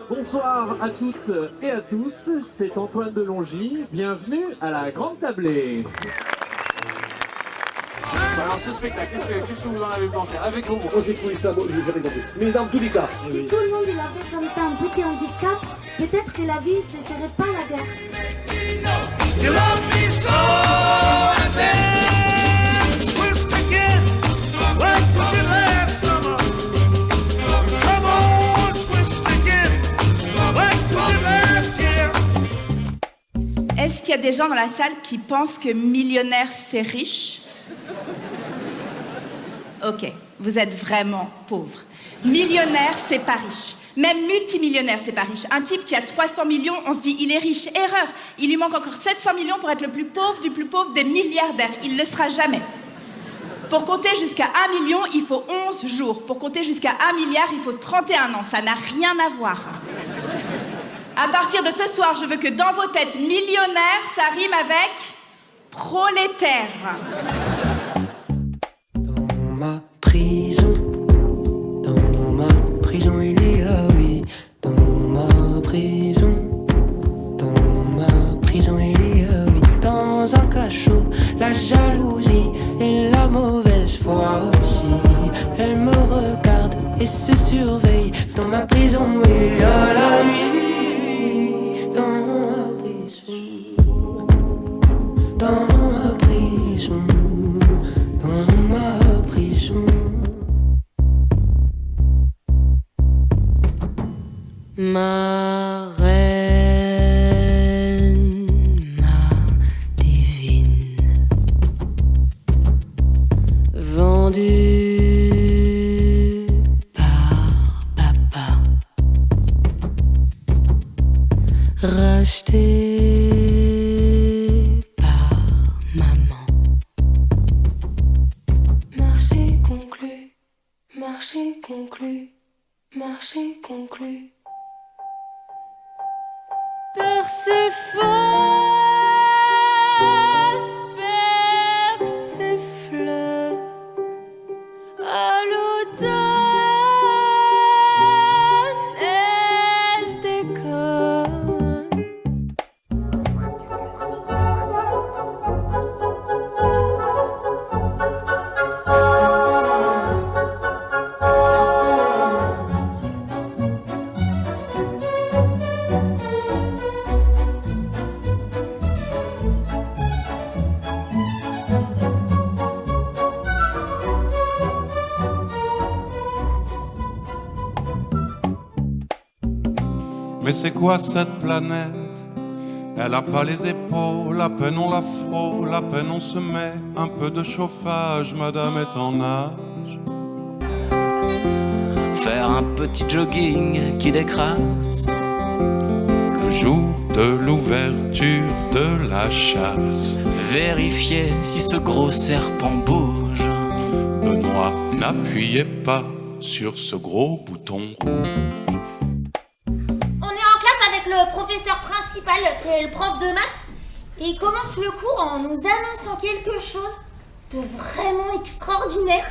Bonsoir à toutes et à tous, c'est Antoine Delongy, bienvenue à la Grande Tablée. Alors ce spectacle, qu'est-ce que vous en avez pensé avec vous? Moi j'ai trouvé ça, j'ai jamais compris. Mais dans tous les cas. Si tout le monde il avait comme ça un petit handicap, peut-être que la vie ne serait pas la guerre. Est-ce qu'il y a des gens dans la salle qui pensent que millionnaire c'est riche? Ok, vous êtes vraiment pauvre. Millionnaire, c'est pas riche. Même multimillionnaire, c'est pas riche. Un type qui a 300 millions, on se dit il est riche. Erreur, il lui manque encore 700 millions pour être le plus pauvre du plus pauvre des milliardaires. Il ne le sera jamais. Pour compter jusqu'à 1 million, il faut 11 jours. Pour compter jusqu'à 1 milliard, il faut 31 ans. Ça n'a rien à voir. À partir de ce soir, je veux que dans vos têtes, millionnaire, ça rime avec prolétaire. Dans ma prison, il y a oui. Dans ma prison, il y a oui. Dans un cachot, la jalousie et la mauvaise foi aussi. Elle me regarde et se surveille. Dans ma prison, il y a la nuit. Dans ma prison, dans ma prison, dans ma prison. Ma reine, ma divine, vendue par papa, rachetée par maman. Marché conclu, marché conclu, marché conclu. Perséphone, Persifleur, à l'automne, elle déconne. Mais c'est quoi cette planète? Elle a pas les épaules, à peine on la frôle, à peine on se met un peu de chauffage, madame est en âge. Faire un petit jogging qui décrasse Le jour de l'ouverture de la chasse, Vérifier si ce gros serpent bouge. Benoît, n'appuyez pas sur ce gros bouton rouge. On est en classe avec le professeur principal, qui est le prof de maths, et il commence le cours en nous annonçant quelque chose de vraiment extraordinaire.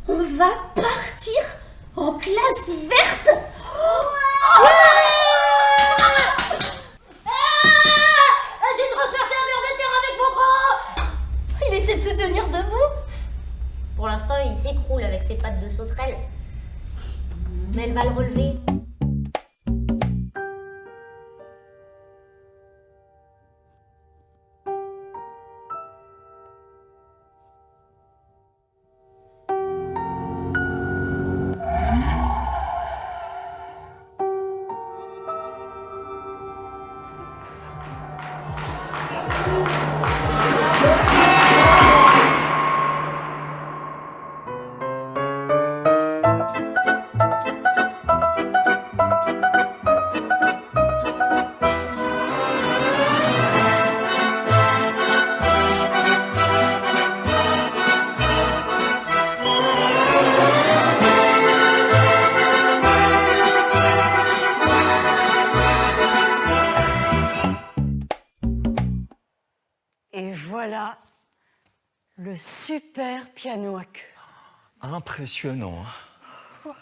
On va partir en classe verte. J'ai transporté un ver de terre avec mon gros. Il essaie de se tenir debout. Pour l'instant, il s'écroule avec ses pattes de sauterelle. Mais elle va le relever. Et voilà le super piano à queue. Impressionnant. Hein.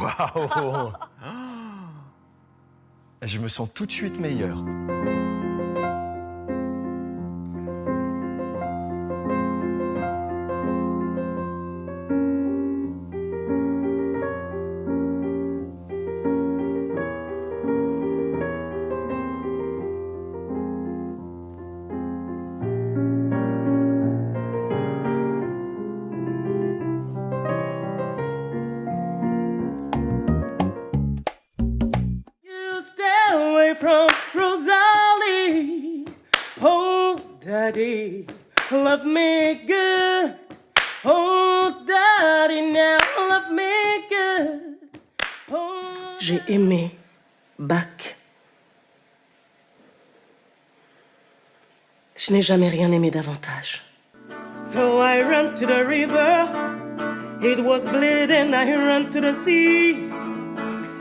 Waouh! Je me sens tout de suite meilleur. From Rosalie, oh daddy, love me good. Oh daddy, now love me good. Oh, j'ai aimé Bach. Je n'ai jamais rien aimé davantage. So I ran to the river, it was bleeding, I ran to the sea.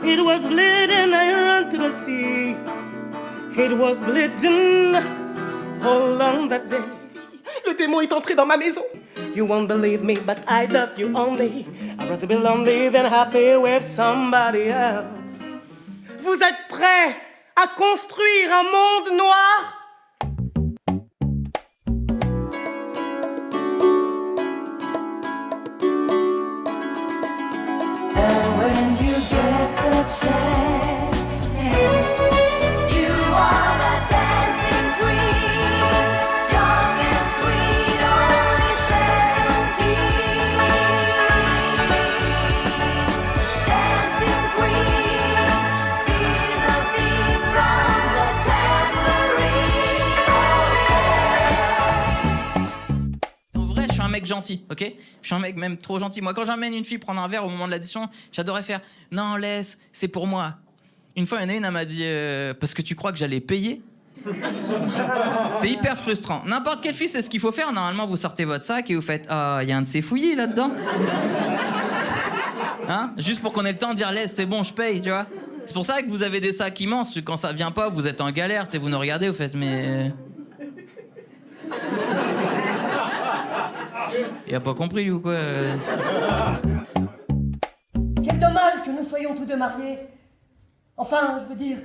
It was bleeding, I ran to the sea. It was bleeding all on that day. Le démon est entré dans ma maison. You won't believe me, but I loved you only. I was a bit lonely than happy with somebody else. Vous êtes prêts à construire un monde noir? Mec gentil, ok? Je suis un mec même trop gentil. Moi, quand j'emmène une fille prendre un verre au moment de l'addition, j'adorais faire « Non, laisse, c'est pour moi ». Une fois, il y en a une, elle m'a dit « Parce que tu crois que j'allais payer ?» C'est hyper frustrant. N'importe quelle fille, c'est ce qu'il faut faire. Normalement, vous sortez votre sac et vous faites « Ah, il y a un de ces fouillis là-dedans ?» Hein? Juste pour qu'on ait le temps de dire « Laisse, c'est bon, je paye », tu vois? C'est pour ça que vous avez des sacs immenses. Quand ça vient pas, vous êtes en galère. Vous nous regardez, vous faites « Mais... » Il a pas compris ou quoi? Quel dommage que nous soyons tous deux mariés. Enfin, je veux dire...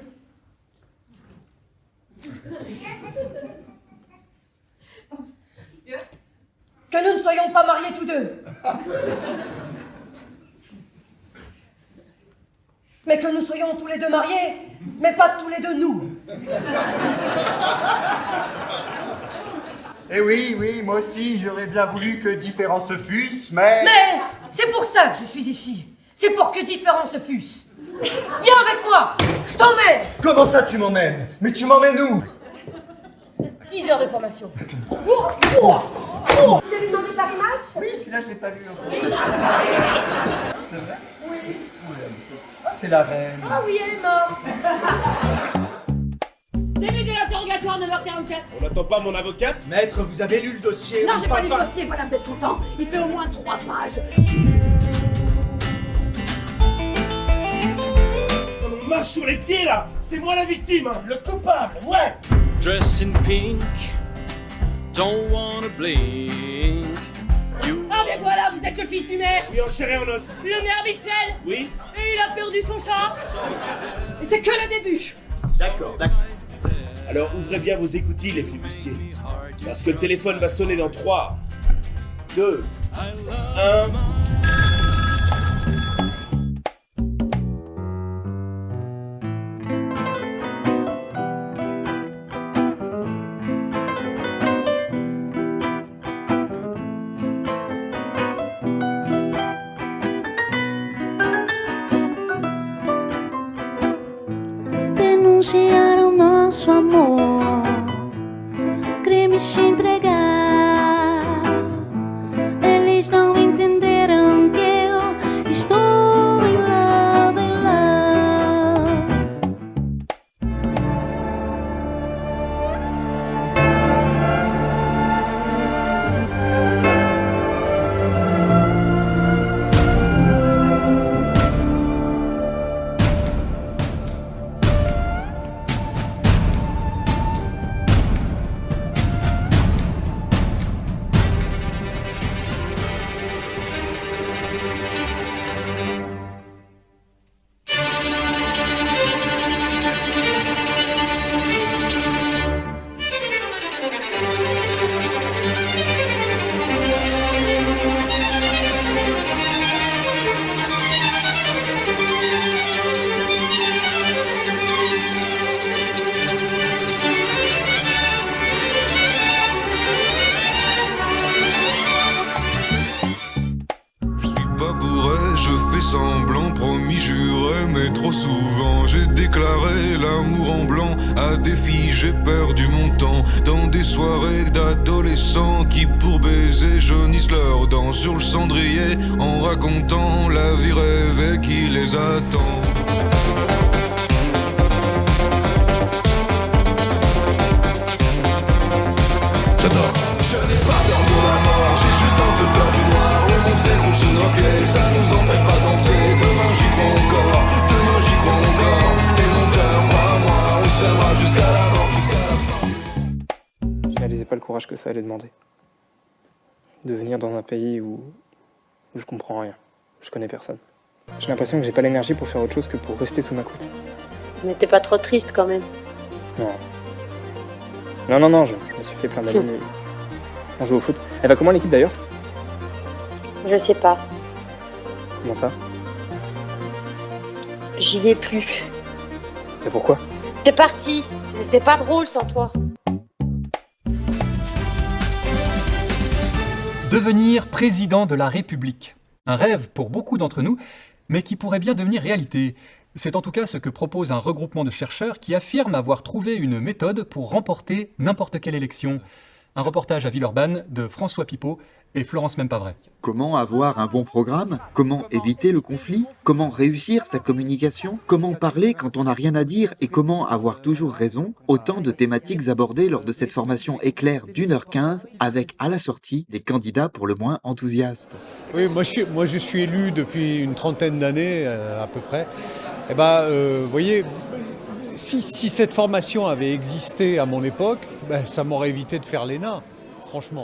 que nous ne soyons pas mariés tous deux. Mais que nous soyons tous les deux mariés, mais pas tous les deux nous. Eh oui, moi aussi, j'aurais bien voulu que différents se fussent, mais... Mais c'est pour ça que je suis ici. C'est pour que différents se fussent. Viens avec moi, je t'emmène. Comment ça, tu m'emmènes? Mais tu m'emmènes où? 10 heures de formation. Vous avez vu dans Paris Match? Oui, celui-là, je l'ai pas vu. C'est vrai? Oui. Ah, c'est la reine. Ah oui, elle est morte. Début de l'interrogatoire, 9h44. On n'attend pas mon avocate? Maître, vous avez lu le dossier? Non, j'ai pas lu le dossier, voilà peut-être son temps. Il fait au moins 3 pages. On marche sur les pieds là! C'est moi la victime, hein, le coupable, ouais! Dressed in pink, don't wanna blink. Ah mais voilà, vous êtes le fils du maire. Oui, en chair et en os. Le maire Mitchell. Oui. Et il a perdu son chat. Et c'est que le début. D'accord. Alors ouvrez bien vos écoutilles les flibustiers. Parce que le téléphone va sonner dans 3, 2, 1... Denunciaram nosso amor, crime te entregar. Eles não entenderam que eu estou em love, em love. vrai, mais trop souvent j'ai déclaré l'amour en blanc à des filles, j'ai perdu mon temps dans des soirées d'adolescents qui pour baiser jaunissent leurs dents sur le cendrier en racontant la vie rêvée qui les attend. J'adore. Je n'ai pas peur de la mort, j'ai juste un peu peur du noir. Le monde s'écroule sous nos pieds, ça nous empêche pas de danser. Demain j'y crois encore, demain j'y crois encore. Et mon cœur, crois-moi, on s'aimera jusqu'à la mort, jusqu'à la fin. Je réalisais pas le courage que ça allait demander. De venir dans un pays où je comprends rien, où je connais personne. J'ai l'impression que j'ai pas l'énergie pour faire autre chose que pour rester sous ma couette. Mais t'es pas trop triste quand même. Non, je me suis fait plein d'amis. On joue au foot. Elle va comment l'équipe d'ailleurs? Je sais pas. Comment ça? J'y vais plus. Et pourquoi? T'es parti. C'est pas drôle sans toi. Devenir président de la République. Un rêve pour beaucoup d'entre nous, mais qui pourrait bien devenir réalité. C'est en tout cas ce que propose un regroupement de chercheurs qui affirme avoir trouvé une méthode pour remporter n'importe quelle élection. Un reportage à Villeurbanne de François Pipeau et Florence Mempavret. Comment avoir un bon programme? Comment éviter le conflit? Comment réussir sa communication? Comment parler quand on n'a rien à dire? Et comment avoir toujours raison? Autant de thématiques abordées lors de cette formation éclair d'1h15 avec à la sortie des candidats pour le moins enthousiastes. Oui, moi je suis élu depuis une trentaine d'années à peu près. Et vous voyez, si cette formation avait existé à mon époque, ça m'aurait évité de faire l'ENA, franchement.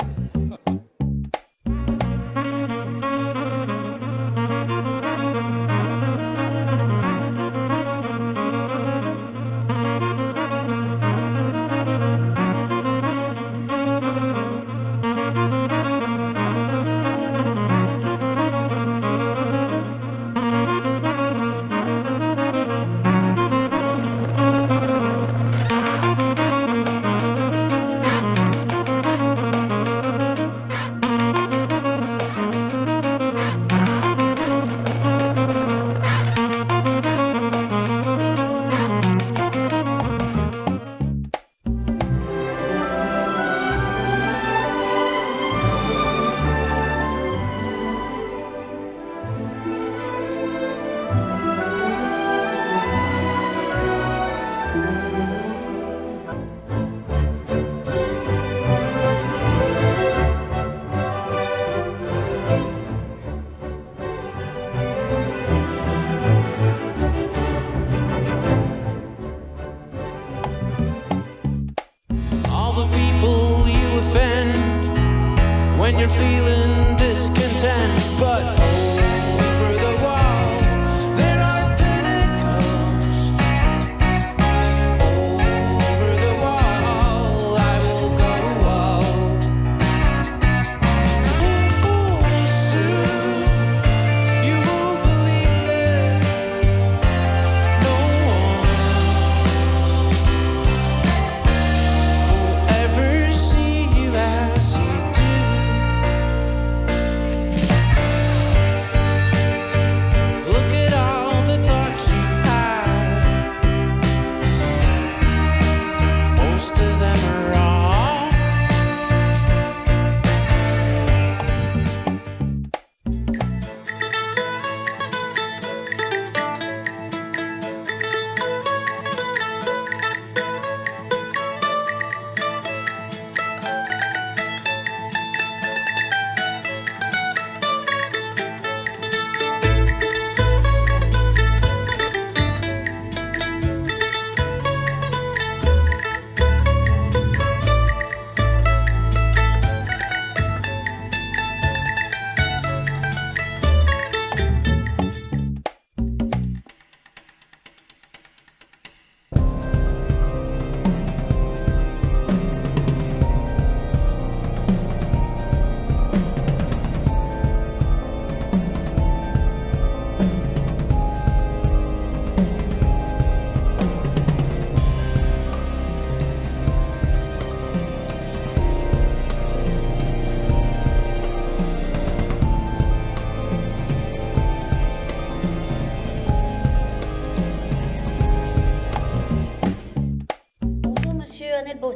When you're feeling discontent, but over the wall there are pinnacles. Over the wall I will go soon you will believe that no one will ever see you as you do.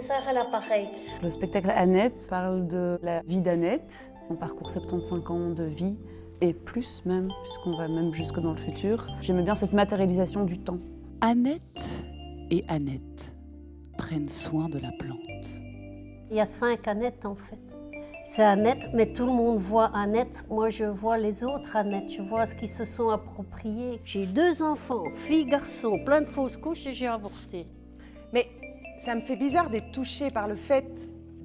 commissaire à l'appareil. Le spectacle Annette parle de la vie d'Annette. On parcourt 75 ans de vie et plus même, puisqu'on va même jusque dans le futur. J'aimais bien cette matérialisation du temps. Annette et Annette prennent soin de la plante. Il y a 5 Annettes en fait. C'est Annette, mais tout le monde voit Annette. Moi, je vois les autres Annettes. Je vois ce qu'ils se sont appropriés. J'ai 2 enfants, fille, garçon, plein de fausses couches et j'ai avorté. Mais ça me fait bizarre d'être touchée par le fait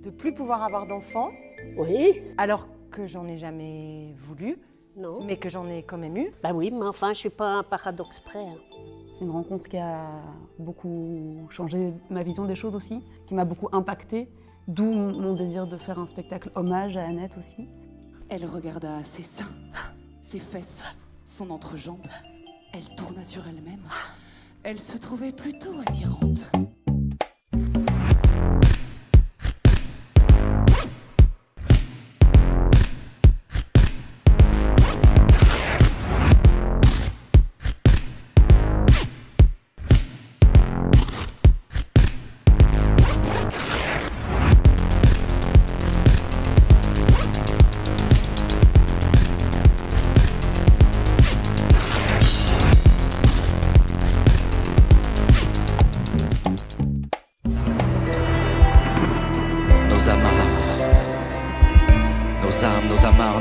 de plus pouvoir avoir d'enfants. Oui. Alors que j'en ai jamais voulu. Non. Mais que j'en ai quand même eu. Bah oui, mais enfin, je ne suis pas un paradoxe près. Hein. C'est une rencontre qui a beaucoup changé ma vision des choses aussi, qui m'a beaucoup impactée. D'où mon désir de faire un spectacle hommage à Annette aussi. Elle regarda ses seins, ses fesses, son entrejambe. Elle tourna sur elle-même. Elle se trouvait plutôt attirante.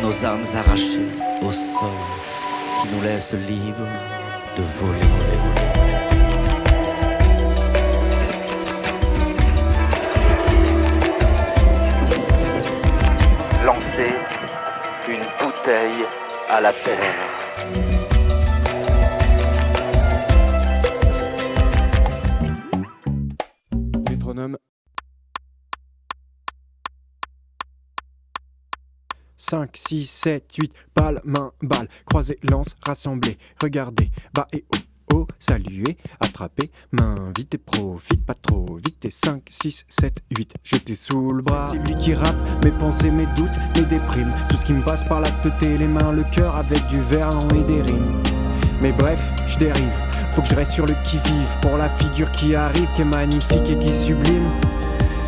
Nos âmes arrachées au sol qui nous laisse libres de voler. Lancer une bouteille à la terre. Métronome. 5, 6, 7, 8, balle, main, balle, croisez, lance, rassemblez, regardez, bas et haut, haut, saluez, attrapez, main, vite et profite, pas trop vite, et 5, 6, 7, 8, jetez sous le bras. C'est lui qui rappe, mes pensées, mes doutes, mes déprimes, tout ce qui me passe par la tête et les mains, le cœur avec du verlan et des rimes. Mais bref, je dérive, faut que je reste sur le qui-vive, pour la figure qui arrive, qui est magnifique et qui est sublime.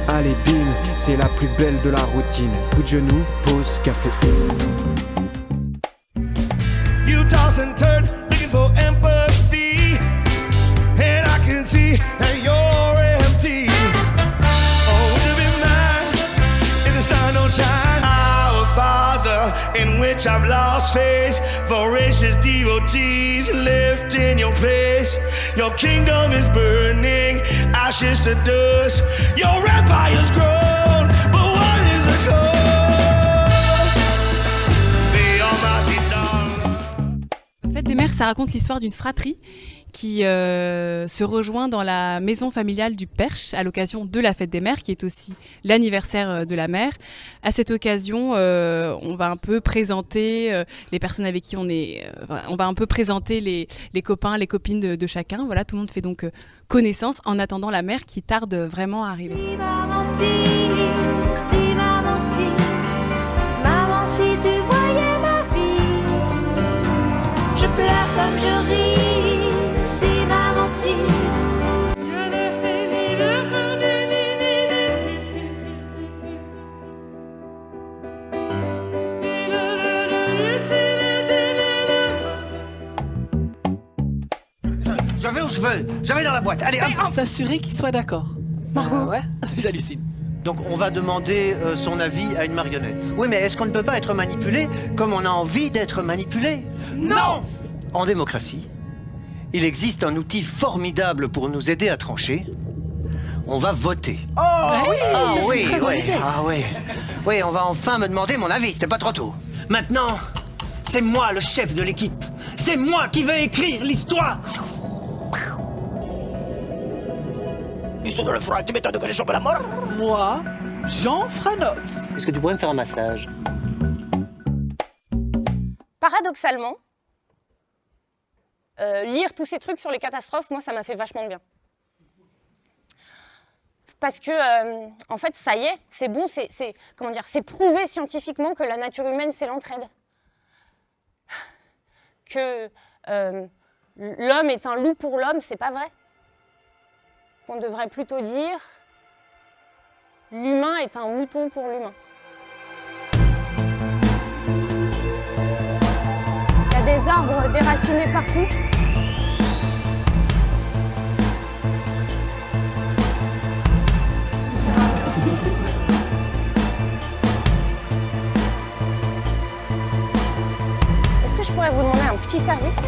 Allez bim, c'est la plus belle de la routine. Coup de genou, pause, café. You toss and turn, looking for empathy, and I can see that you're empty. Oh, would you be mine if the sun don't shine? Our Father, in which I've lost faith, voracious devotees left in your place. Your kingdom is burning, ashes to dust. Your empire's grown, but what is the cost? The almighty dollar. Fête des mères, ça raconte l'histoire d'une fratrie qui se rejoint dans la maison familiale du Perche à l'occasion de la fête des mères, qui est aussi l'anniversaire de la mère. À cette occasion, on va un peu présenter les personnes avec qui on est. On va un peu présenter les copains, les copines de chacun. Voilà, tout le monde fait donc connaissance en attendant la mère qui tarde vraiment à arriver. Si maman, si tu voyais ma vie, je pleure comme je ris. Si maman, si. Je vais où je veux, je vais dans la boîte. Allez, hop. S'assurer qu'il soit d'accord. Margot, ouais, j'hallucine. Donc on va demander son avis à une marionnette. Oui, mais est-ce qu'on ne peut pas être manipulé comme on a envie d'être manipulé? Non! En démocratie, il existe un outil formidable pour nous aider à trancher. On va voter. Oh oui, ah c'est oui, une très bonne oui, idée. ah oui. Oui, on va enfin me demander mon avis, c'est pas trop tôt. Maintenant, c'est moi le chef de l'équipe. C'est moi qui vais écrire l'histoire. Ils de le froid, tu m'étonnes que je chope la mort. Moi, Jean Franox. Est-ce que tu pourrais me faire un massage? Paradoxalement, lire tous ces trucs sur les catastrophes, moi, ça m'a fait vachement de bien. Parce que, en fait, ça y est, c'est bon, c'est prouvé scientifiquement que la nature humaine, c'est l'entraide. Que l'homme est un loup pour l'homme, c'est pas vrai. Qu'on devrait plutôt dire l'humain est un mouton pour l'humain. Il y a des arbres déracinés partout. Est-ce que je pourrais vous demander un petit service ?